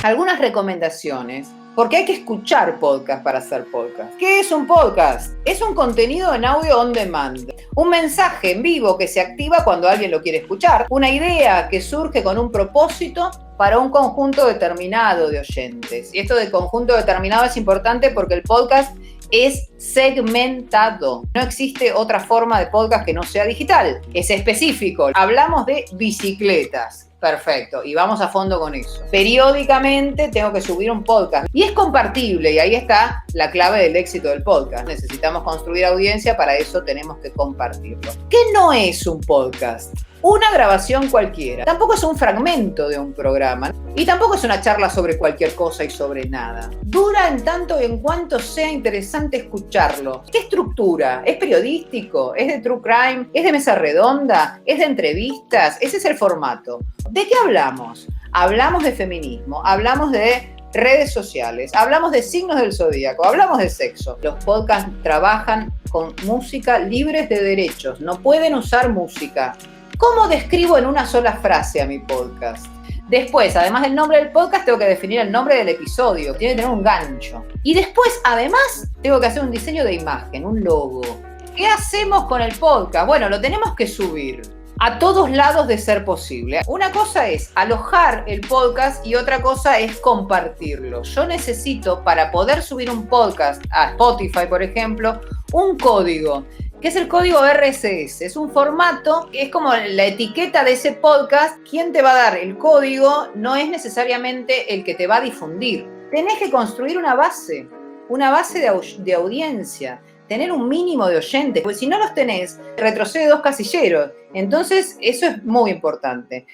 algunas recomendaciones, porque hay que escuchar podcast para hacer podcast. ¿Qué es un podcast? Es un contenido en audio on demand. Un mensaje en vivo que se activa cuando alguien lo quiere escuchar. Una idea que surge con un propósito para un conjunto determinado de oyentes. Y esto de conjunto determinado es importante porque el podcast es segmentado. No existe otra forma de podcast que no sea digital. Es específico. Hablamos de bicicletas. Perfecto, y vamos a fondo con eso. Periódicamente tengo que subir un podcast y es compartible, y ahí está la clave del éxito del podcast. Necesitamos construir audiencia, para eso tenemos que compartirlo. ¿Qué no es un podcast? Una grabación cualquiera. Tampoco es un fragmento de un programa. Y tampoco es una charla sobre cualquier cosa y sobre nada. Dura en tanto y en cuanto sea interesante escucharlo. ¿Qué estructura? ¿Es periodístico? ¿Es de true crime? ¿Es de mesa redonda? ¿Es de entrevistas? Ese es el formato. ¿De qué hablamos? Hablamos de feminismo, hablamos de redes sociales, hablamos de signos del zodíaco, hablamos de sexo. Los podcasts trabajan con música libres de derechos. No pueden usar música. ¿Cómo describo en una sola frase a mi podcast? Después, además del nombre del podcast, tengo que definir el nombre del episodio. Tiene que tener un gancho. Y después, además, tengo que hacer un diseño de imagen, un logo. ¿Qué hacemos con el podcast? Bueno, lo tenemos que subir a todos lados de ser posible. Una cosa es alojar el podcast y otra cosa es compartirlo. Yo necesito, para poder subir un podcast a Spotify, por ejemplo, un código, que es el código RSS. Es un formato que es como la etiqueta de ese podcast. Quien te va a dar el código no es necesariamente el que te va a difundir. Tenés que construir una base de audiencia, tener un mínimo de oyentes, porque si no los tenés, retrocede 2 casilleros. Entonces, eso es muy importante.